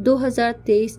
2023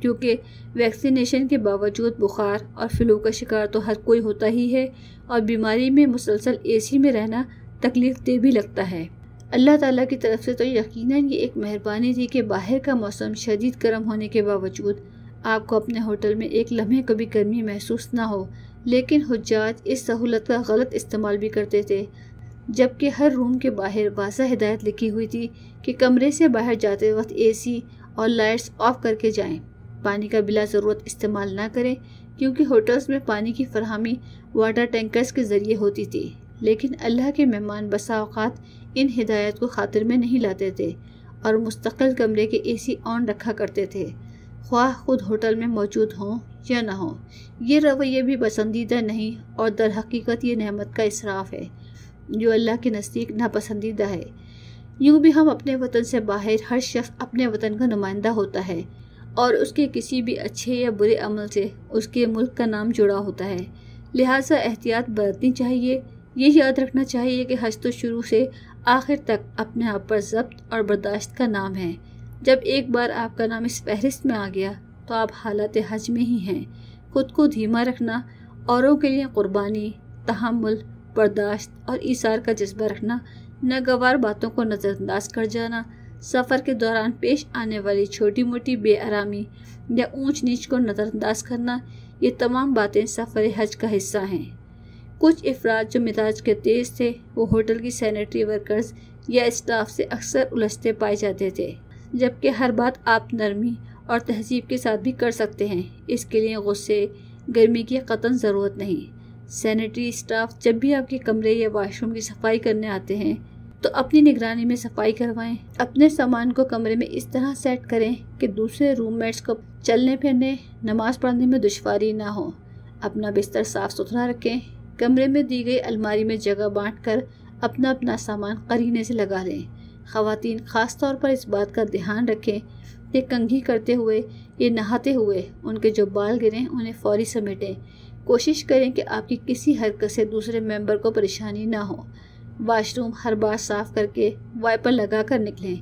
کیونکہ ویکسینیشن کے باوجود بخار اور فلو کا شکار تو ہر کوئی ہوتا ہی ہے، اور بیماری میں مسلسل اے سی میں رہنا تکلیف دہ بھی لگتا ہے۔ اللہ تعالیٰ کی طرف سے تو یقیناً یہ ایک مہربانی تھی کہ باہر کا موسم شدید گرم ہونے کے باوجود آپ کو اپنے ہوٹل میں ایک لمحے کبھی گرمی محسوس نہ ہو، لیکن حجاج اس سہولت کا غلط استعمال بھی کرتے تھے، جبکہ ہر روم کے باہر واضح ہدایت لکھی ہوئی تھی کہ کمرے سے باہر جاتے وقت اے سی اور لائٹس آف کر کے جائیں، پانی کا بلا ضرورت استعمال نہ کریں کیونکہ ہوٹلز میں پانی کی فراہمی واٹر ٹینکرز کے ذریعے ہوتی تھی، لیکن اللہ کے مہمان بسا اوقات ان ہدایات کو خاطر میں نہیں لاتے تھے اور مستقل کمرے کے اے سی آن رکھا کرتے تھے، خواہ خود ہوٹل میں موجود ہوں یا نہ ہوں۔ یہ رویہ بھی پسندیدہ نہیں اور در حقیقت یہ نعمت کا اسراف ہے جو اللہ کے نزدیک ناپسندیدہ ہے۔ یوں بھی ہم اپنے وطن سے باہر ہر شخص اپنے وطن کا نمائندہ ہوتا ہے اور اس کے کسی بھی اچھے یا برے عمل سے اس کے ملک کا نام جڑا ہوتا ہے، لہٰذا احتیاط برتنی چاہیے۔ یہ یاد رکھنا چاہیے کہ حج تو شروع سے آخر تک اپنے آپ پر ضبط اور برداشت کا نام ہے۔ جب ایک بار آپ کا نام اس فہرست میں آ گیا تو آپ حالت حج میں ہی ہیں۔ خود کو دھیما رکھنا، اوروں کے لیے قربانی، تحمل، برداشت اور ایثار کا جذبہ رکھنا، ناگوار باتوں کو نظر انداز کر جانا، سفر کے دوران پیش آنے والی چھوٹی موٹی بے آرامی یا اونچ نیچ کو نظر انداز کرنا، یہ تمام باتیں سفر حج کا حصہ ہیں۔ کچھ افراد جو مزاج کے تیز تھے وہ ہوٹل کی سینیٹری ورکرز یا اسٹاف سے اکثر الجھتے پائے جاتے تھے، جبکہ ہر بات آپ نرمی اور تہذیب کے ساتھ بھی کر سکتے ہیں، اس کے لیے غصے گرمی کی قطعاً ضرورت نہیں۔ سینیٹری اسٹاف جب بھی آپ کے کمرے یا واش روم کی صفائی کرنے آتے ہیں تو اپنی نگرانی میں صفائی کروائیں، اپنے سامان کو کمرے میں اس طرح سیٹ کریں کہ دوسرے روم میٹس کو چلنے پھرنے، نماز پڑھنے میں دشواری نہ ہو، اپنا بستر صاف ستھرا رکھیں، کمرے میں دی گئی الماری میں جگہ بانٹ کر اپنا سامان قرینے سے لگا لیں۔ خواتین خاص طور پر اس بات کا دھیان رکھیں کہ کنگھی کرتے ہوئے یا نہاتے ہوئے ان کے جو بال گریں انہیں فوری سمیٹیں۔ کوشش کریں کہ آپ کی کسی حرکت سے دوسرے ممبر کو پریشانی نہ ہو۔ واش روم ہر بار صاف کر کے وائپر لگا کر نکلیں۔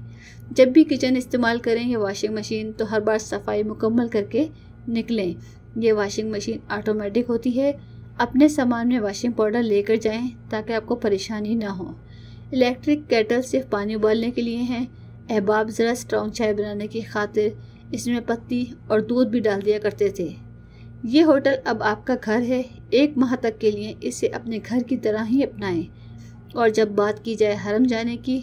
جب بھی کچن استعمال کریں یا واشنگ مشین تو ہر بار صفائی مکمل کر کے نکلیں۔ یہ واشنگ مشین آٹومیٹک ہوتی ہے۔ اپنے سامان میں واشنگ پاؤڈر لے کر جائیں تاکہ آپ کو پریشانی نہ ہو۔ الیکٹرک کیٹل صرف پانی ابالنے کے لیے ہیں۔ احباب ذرا اسٹرانگ چائے بنانے کی خاطر اس میں پتی اور دودھ بھی ڈال دیا کرتے تھے۔ یہ ہوٹل اب آپ کا گھر ہے، ایک ماہ تک کے لیے اسے اپنے گھر کی طرح ہی اپنائیں۔ اور جب بات کی جائے حرم جانے کی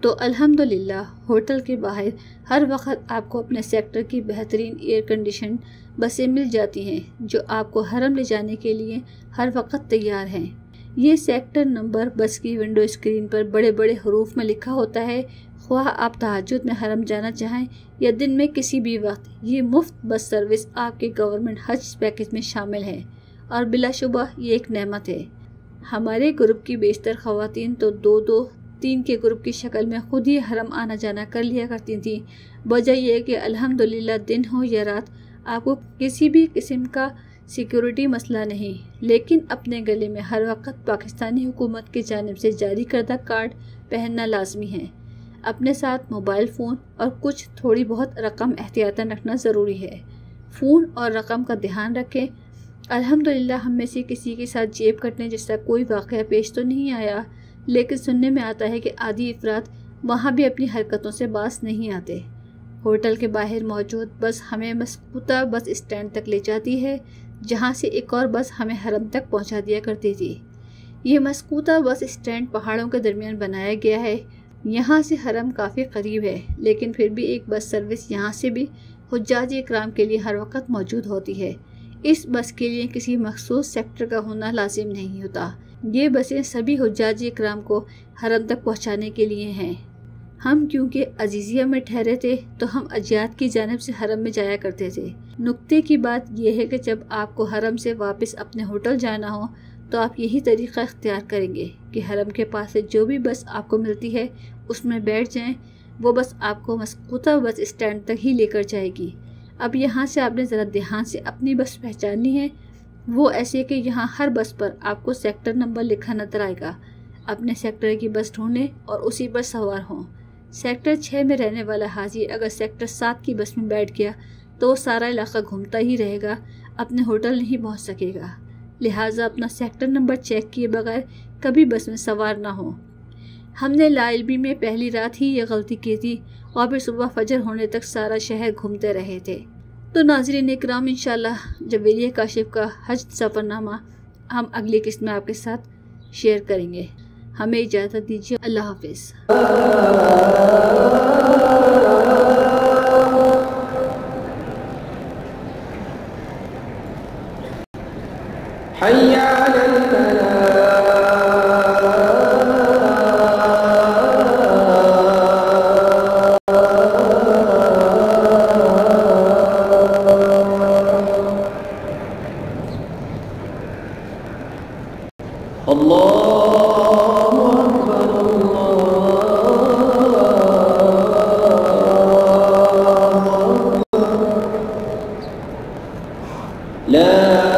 تو الحمدللہ ہوٹل کے باہر ہر وقت آپ کو اپنے سیکٹر کی بہترین ایئر کنڈیشن بسیں مل جاتی ہیں جو آپ کو حرم لے جانے کے لیے ہر وقت تیار ہیں۔ یہ سیکٹر نمبر بس کی ونڈو اسکرین پر بڑے بڑے حروف میں لکھا ہوتا ہے، خواہ آپ تہجد میں حرم جانا چاہیں یا دن میں کسی بھی وقت۔ یہ مفت بس سروس آپ کے گورنمنٹ حج پیکج میں شامل ہے اور بلا شبہ یہ ایک نعمت ہے۔ ہمارے گروپ کی بیشتر خواتین تو 2-2-3 کے گروپ کی شکل میں خود ہی حرم آنا جانا کر لیا کرتی تھیں۔ وجہ یہ کہ الحمدللہ دن ہو یا رات آپ کو کسی بھی قسم کا سیکیورٹی مسئلہ نہیں، لیکن اپنے گلے میں ہر وقت پاکستانی حکومت کی جانب سے جاری کردہ کارڈ پہننا لازمی ہے۔ اپنے ساتھ موبائل فون اور کچھ تھوڑی بہت رقم احتیاطاً رکھنا ضروری ہے۔ فون اور رقم کا دھیان رکھیں۔ الحمدللہ ہم میں سے کسی کے ساتھ جیب کٹنے جیسا کوئی واقعہ پیش تو نہیں آیا، لیکن سننے میں آتا ہے کہ آدھی افراد وہاں بھی اپنی حرکتوں سے باز نہیں آتے۔ ہوٹل کے باہر موجود بس ہمیں مسکوتا بس اسٹینڈ تک لے جاتی ہے، جہاں سے ایک اور بس ہمیں حرم تک پہنچا دیا کرتی تھی۔ یہ مسکوتا بس اسٹینڈ پہاڑوں کے درمیان بنایا گیا ہے۔ یہاں سے حرم کافی قریب ہے، لیکن پھر بھی ایک بس سروس یہاں سے بھی حجاج اکرام کے لیے ہر وقت موجود ہوتی ہے۔ اس بس کے لیے کسی مخصوص سیکٹر کا ہونا لازم نہیں ہوتا۔ یہ بسیں سبھی حجاج اکرام کو حرم تک پہنچانے کے لیے ہیں۔ ہم کیونکہ عزیزیہ میں ٹھہرے تھے تو ہم اجیاد کی جانب سے حرم میں جایا کرتے تھے۔ نکتے کی بات یہ ہے کہ جب آپ کو حرم سے واپس اپنے ہوٹل جانا ہو تو آپ یہی طریقہ اختیار کریں گے کہ حرم کے پاس سے جو بھی بس آپ کو ملتی ہے اس میں بیٹھ جائیں۔ وہ بس آپ کو مسکوتا بس اسٹینڈ تک ہی لے کر جائے گی۔ اب یہاں سے آپ نے ذرا دھیان سے اپنی بس پہچاننی ہے، وہ ایسے کہ یہاں ہر بس پر آپ کو سیکٹر نمبر لکھا نظر آئے گا۔ اپنے سیکٹر کی بس ڈھونڈیں اور اسی پر سوار ہوں۔ سیکٹر 6 میں رہنے والا حاجی اگر سیکٹر 7 کی بس میں بیٹھ گیا تو وہ سارا علاقہ گھومتا ہی رہے گا، اپنے ہوٹل نہیں پہنچ سکے گا۔ لہٰذا اپنا سیکٹر نمبر چیک کیے بغیر کبھی بس میں سوار نہ ہو۔ ہم نے لاعلمی میں پہلی رات ہی یہ غلطی کی تھی اور پھر صبح فجر ہونے تک سارا شہر گھومتے رہے تھے۔ تو ناظرین اکرام، انشاءاللہ جبیلیہ کاشف کا حج سفر نامہ ہم اگلی قسط میں آپ کے ساتھ شیئر کریں گے۔ ہمیں اجازت دیجیے، اللہ حافظ۔ حي على الفلاح الله أكبر الله أكبر لا